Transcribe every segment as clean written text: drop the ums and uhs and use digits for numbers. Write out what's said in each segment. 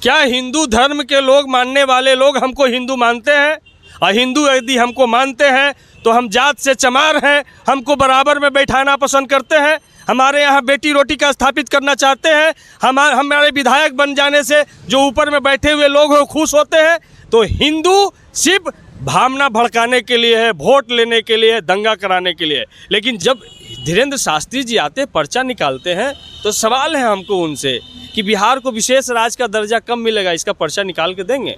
क्या हिंदू धर्म के लोग, मानने वाले लोग हमको हिंदू मानते हैं? और हिंदू यदि हमको मानते हैं तो हम जात से चमार हैं, हमको बराबर में बैठाना पसंद करते हैं, हमारे यहाँ बेटी रोटी का स्थापित करना चाहते हैं, हमारे विधायक बन जाने से जो ऊपर में बैठे हुए लोग हैं खुश होते हैं। तो हिंदू सिर्फ भावना भड़काने के लिए है, वोट लेने के लिए, दंगा कराने के लिए। लेकिन जब धीरेन्द्र शास्त्री जी आते, पर्चा निकालते हैं, तो सवाल है हमको उनसे कि बिहार को विशेष राज्य का दर्जा कब मिलेगा, इसका पर्चा निकाल के देंगे।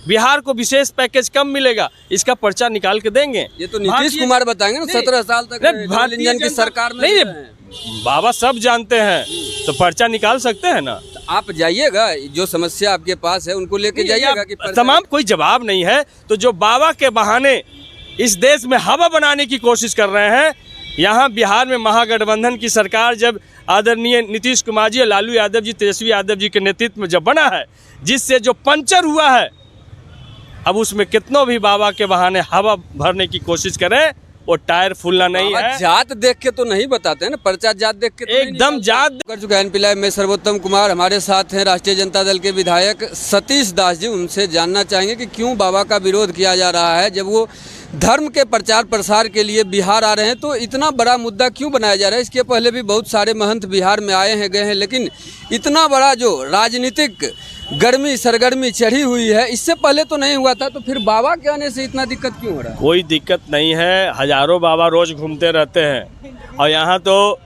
बिहार को विशेष पैकेज कब मिलेगा, इसका पर्चा निकाल के देंगे। ये तो नीतीश कुमार बताएंगे ना, 17 साल तक भारतीय की सरकार में नहीं, बाबा सब जानते हैं, तो पर्चा निकाल सकते हैं ना। आप जाइएगा, जो समस्या आपके पास है उनको लेके जाइएगा कि तमाम कोई जवाब नहीं है। तो जो बाबा के बहाने इस देश में हवा बनाने की कोशिश कर रहे हैं, यहाँ बिहार में महागठबंधन की सरकार जब आदरणीय नीतीश कुमार जी, लालू यादव जी, तेजस्वी यादव जी के नेतृत्व में जब बना है, जिससे जो पंचर हुआ है, अब उसमें कितनों भी बाबा के बहाने हवा भरने की कोशिश करें, वो टायर फूलना नहीं है। जात देख के तो नहीं बताते हैं ना, पर्चा जात देख के तो एकदम जात कर चुका है। एनपी लाइव में सर्वोत्तम कुमार, हमारे साथ हैं राष्ट्रीय जनता दल के विधायक सतीश दास जी। उनसे जानना चाहेंगे कि क्यों बाबा का विरोध किया जा रहा है। जब वो धर्म के प्रचार प्रसार के लिए बिहार आ रहे हैं तो इतना बड़ा मुद्दा क्यों बनाया जा रहा है। इसके पहले भी बहुत सारे महंत बिहार में आए हैं, गए हैं, लेकिन इतना बड़ा जो राजनीतिक गर्मी सरगर्मी चढ़ी हुई है, इससे पहले तो नहीं हुआ था। तो फिर बाबा के आने से इतना दिक्कत क्यों हो रहा है? कोई दिक्कत नहीं है, हजारों बाबा रोज घूमते रहते हैं, और यहाँ तो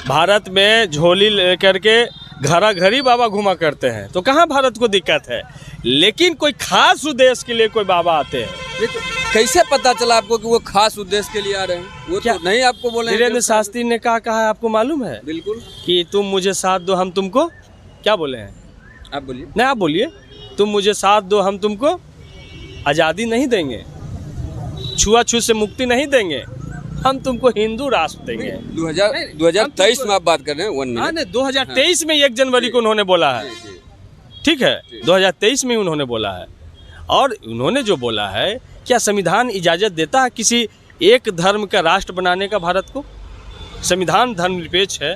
भारत में झोली लेकर के घरा घरी बाबा घुमा करते हैं, तो कहाँ भारत को दिक्कत है। लेकिन कोई खास उद्देश्य के लिए कोई बाबा आते हैं। तो कैसे पता चला आपको कि वो खास उद्देश्य के लिए आ रहे हैं? वो क्या तो नहीं आपको बोले? धीरेन्द्र शास्त्री ने क्या कहा है आपको मालूम है? बिल्कुल, कि तुम मुझे साथ दो, हम तुमको, क्या बोले हैं? आप बोलिए। नहीं, आप बोलिए। तुम मुझे साथ दो, हम तुमको आज़ादी नहीं देंगे, छुआछूत से मुक्ति नहीं देंगे, हम तुमको हिंदू राष्ट्र देंगे। 2023 में आप बात कर रहे हैं? हाँ, 2023 में 1 जनवरी को उन्होंने बोला है, ठीक है, 2023 में उन्होंने बोला है। और उन्होंने जो बोला है, क्या संविधान इजाज़त देता है किसी एक धर्म का राष्ट्र बनाने का भारत को? संविधान धर्मनिरपेक्ष है,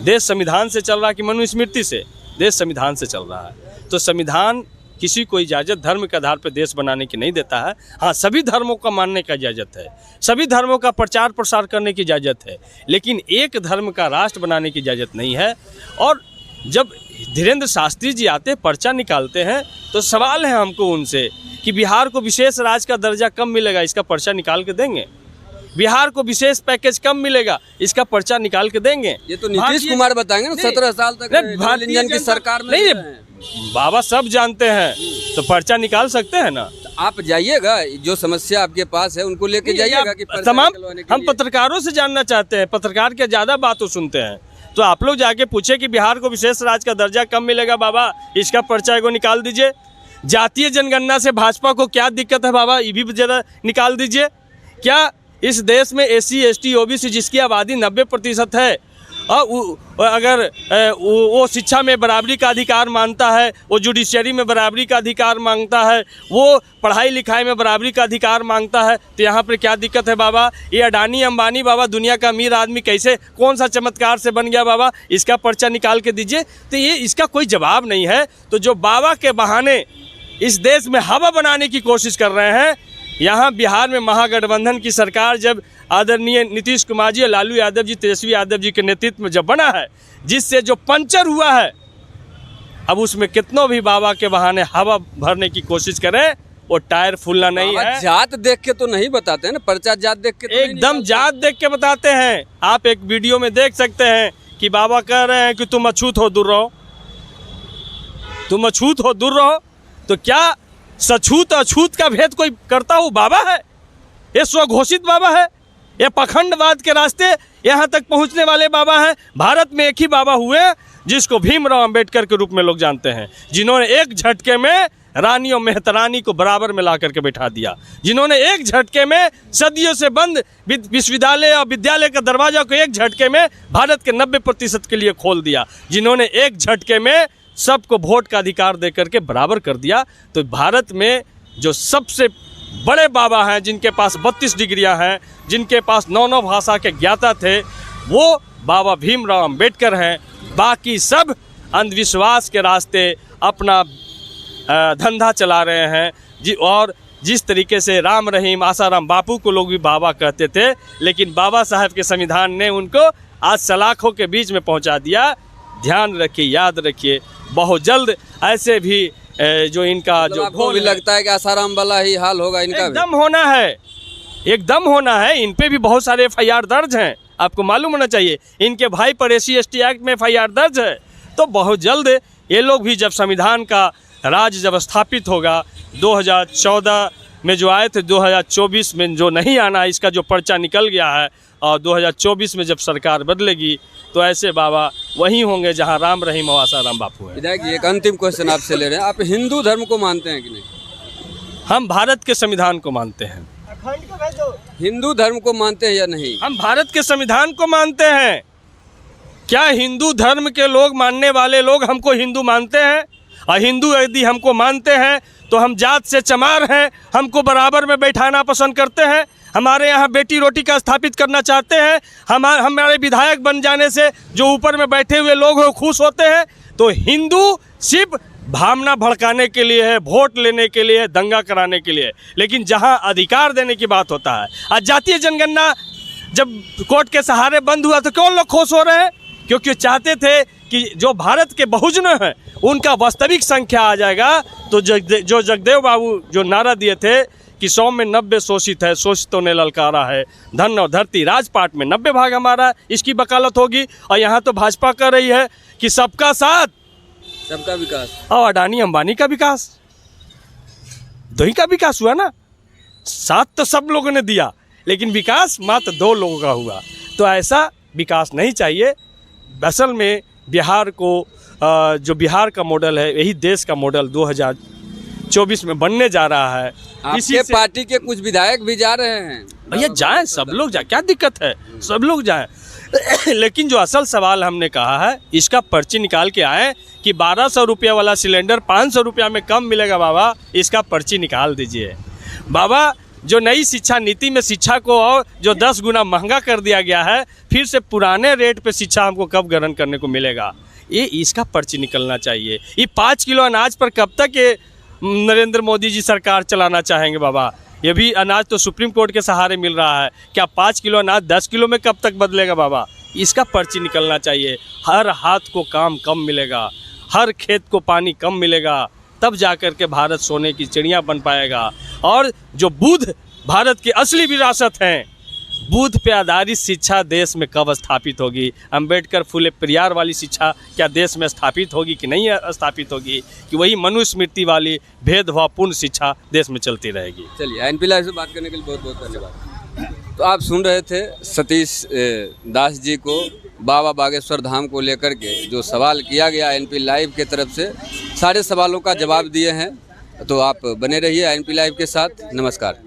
देश संविधान से चल रहा है कि मनुस्मृति से? देश संविधान से चल रहा है। तो संविधान किसी को इजाज़त धर्म के आधार पर देश बनाने की नहीं देता है। हाँ, सभी धर्मों का मानने का इजाज़त है, सभी धर्मों का प्रचार प्रसार करने की इजाज़त है, लेकिन एक धर्म का राष्ट्र बनाने की इजाज़त नहीं है। और जब धीरेन्द्र शास्त्री जी आते, पर्चा निकालते हैं, तो सवाल है हमको उनसे कि बिहार को विशेष राज्य का दर्जा कब मिलेगा, इसका पर्चा निकाल के देंगे। बिहार को विशेष पैकेज कब मिलेगा, इसका पर्चा निकाल के देंगे। ये तो नीतीश कुमार बताएंगे ना, 17 साल तक भारतीय की सरकार में। नहीं, बाबा सब जानते हैं, तो पर्चा निकाल सकते हैं ना। तो आप जाइएगा, जो समस्या आपके पास है उनको लेके जाइएगा कि तमाम हम पत्रकारों से जानना चाहते हैं, पत्रकार के ज़्यादा बातों सुनते हैं, तो आप लोग जाके पूछे कि बिहार को विशेष राज्य का दर्जा कब मिलेगा बाबा, इसका पर्चा को निकाल दीजिए। जातीय जनगणना से भाजपा को क्या दिक्कत है बाबा, ये भी जरा निकाल दीजिए। क्या इस देश में SC ST OBC जिसकी आबादी 90% है, और अगर वो शिक्षा में बराबरी का अधिकार मानता है, वो जुडिशरी में बराबरी का अधिकार मांगता है, वो पढ़ाई लिखाई में बराबरी का अधिकार मांगता है, तो यहाँ पर क्या दिक्कत है बाबा? ये अडानी अंबानी बाबा, दुनिया का अमीर आदमी कैसे, कौन सा चमत्कार से बन गया बाबा, इसका पर्चा निकाल के दीजिए। तो ये इसका कोई जवाब नहीं है। तो जो बाबा के बहाने इस देश में हवा बनाने की कोशिश कर रहे हैं, यहाँ बिहार में महागठबंधन की सरकार जब आदरणीय नीतीश कुमार जी, लालू यादव जी, तेजस्वी यादव जी के नेतृत्व में जब बना है, जिससे जो पंचर हुआ है, अब उसमें कितनों भी बाबा के बहाने हवा भरने की कोशिश करें, वो टायर फूलना नहीं है। जात देख के तो नहीं बताते हैं ना, पर्चा जात देख के तो एकदम जात देख के बताते हैं। आप एक वीडियो में देख सकते हैं कि बाबा कह रहे हैं कि तुम अछूत हो, दूर रहो, तुम अछूत हो, दूर रहो। तो क्या सछूत अछूत का भेद कोई करता हो बाबा है? ये स्वघोषित बाबा है, ये पखंडवाद के रास्ते यहाँ तक पहुँचने वाले बाबा हैं। भारत में एक ही बाबा हुए जिसको भीमराव अंबेडकर के रूप में लोग जानते हैं, जिन्होंने एक झटके में रानी और मेहतरानी को बराबर में ला करके बैठा दिया, जिन्होंने एक झटके में सदियों से बंद विश्वविद्यालय और विद्यालय का दरवाजा को एक झटके में भारत के 90% के लिए खोल दिया, जिन्होंने एक झटके में सबको वोट का अधिकार दे करके बराबर कर दिया। तो भारत में जो सबसे बड़े बाबा हैं, जिनके पास 32 डिग्रियां हैं, जिनके पास 9 भाषा के ज्ञाता थे, वो बाबा भीमराव अंबेडकर हैं। बाकी सब अंधविश्वास के रास्ते अपना धंधा चला रहे हैं और जिस तरीके से राम रहीम आसाराम बापू को लोग भी बाबा कहते थे, लेकिन बाबा साहब के संविधान ने उनको आज सलाखों के बीच में पहुंचा दिया। ध्यान रखिए, याद रखिए, बहुत जल्द ऐसे भी जो इनका जो आपको भी लगता है कि आसाराम वाला ही हाल होगा इनका? एकदम होना है, एकदम होना है। इन पे भी बहुत सारे FIR दर्ज हैं, आपको मालूम होना चाहिए। इनके भाई पर SC/ST एक्ट में FIR दर्ज है। तो बहुत जल्द ये लोग भी, जब संविधान का राज जब स्थापित होगा, 2014 में जो आए थे, 2024 में जो नहीं आना, इसका जो पर्चा निकल गया है, और 2024 में जब सरकार बदलेगी तो ऐसे बाबा वहीं होंगे जहां राम रहीम और आसाराम बापू है। विधायक जी, एक अंतिम क्वेश्चन आपसे ले रहे हैं, आप हिंदू धर्म को मानते हैं कि नहीं? हम भारत के संविधान को मानते हैं। हिंदू धर्म को मानते हैं या नहीं? हम भारत के संविधान को मानते हैं। क्या हिंदू धर्म के लोग, मानने वाले लोग हमको हिंदू मानते हैं? और हिंदू यदि हमको मानते हैं तो हम जात से चमार हैं, हमको बराबर में बैठाना पसंद करते हैं, हमारे यहाँ बेटी रोटी का स्थापित करना चाहते हैं, हमारे विधायक बन जाने से जो ऊपर में बैठे हुए लोग हैं खुश होते हैं। तो हिंदू सिर्फ भावना भड़काने के लिए है, वोट लेने के लिए, दंगा कराने के लिए। लेकिन जहाँ अधिकार देने की बात होता है, आज जातीय जनगणना जब कोर्ट के सहारे बंद हुआ तो कौन लोग खुश हो रहे हैं? क्योंकि चाहते थे कि जो भारत के बहुजन हैं उनका वास्तविक संख्या आ जाएगा। तो जो जगदेव बाबू जो नारा दिए थे कि 100 में 90 शोषित है, शोषितों ने ललकारा है, धन और धरती राजपाट में 90 भाग हमारा, इसकी वकालत होगी। और यहाँ तो भाजपा कर रही है कि सबका साथ, सबका विकास, और अडानी अंबानी का विकास, दो ही का विकास हुआ ना। साथ तो सब लोगों ने दिया, लेकिन विकास मात्र 2 लोगों का हुआ। तो ऐसा विकास नहीं चाहिए। असल में बिहार को जो बिहार का मॉडल है, यही देश का मॉडल 2024 में बनने जा रहा है। आपके पार्टी के कुछ विधायक भी जा रहे हैं। भैया जाएं, सब लोग जाएं, क्या दिक्कत है, सब लोग जाएं। लेकिन जो असल सवाल हमने कहा है, इसका पर्ची निकाल के आए कि 1200 रुपया वाला सिलेंडर 500 रुपया में कम मिलेगा। बाबा, इसका पर्ची निकाल दीजिए। बाबा, जो नई शिक्षा नीति में शिक्षा को और जो 10 गुना महंगा कर दिया गया है, फिर से पुराने रेट पे शिक्षा हमको कब ग्रहण करने को मिलेगा, ये इसका पर्ची निकलना चाहिए। ये 5 किलो अनाज पर कब तक ये नरेंद्र मोदी जी सरकार चलाना चाहेंगे? बाबा, ये भी अनाज तो सुप्रीम कोर्ट के सहारे मिल रहा है। क्या 5 किलो अनाज 10 किलो में कब तक बदलेगा? बाबा, इसका पर्ची निकलना चाहिए। हर हाथ को काम कम मिलेगा, हर खेत को पानी कम मिलेगा, तब जाकर के भारत सोने की चिड़िया बन पाएगा। और जो बुद्ध भारत की असली विरासत हैं, बुद्ध पे आधारित शिक्षा देश में कब स्थापित होगी? अंबेडकर फुले पेरियार वाली शिक्षा क्या देश में स्थापित होगी कि नहीं स्थापित होगी? कि वही मनुस्मृति वाली भेदभावपूर्ण शिक्षा देश में चलती रहेगी? चलिए, NP लाइव से बात करने के लिए बहुत बहुत धन्यवाद। तो आप सुन रहे थे सतीश दास जी को बाबा बागेश्वर धाम को लेकर के जो सवाल किया गया NP लाइव के तरफ से, सारे सवालों का जवाब दिए हैं। तो आप बने रहिए NP लाइव के साथ। नमस्कार।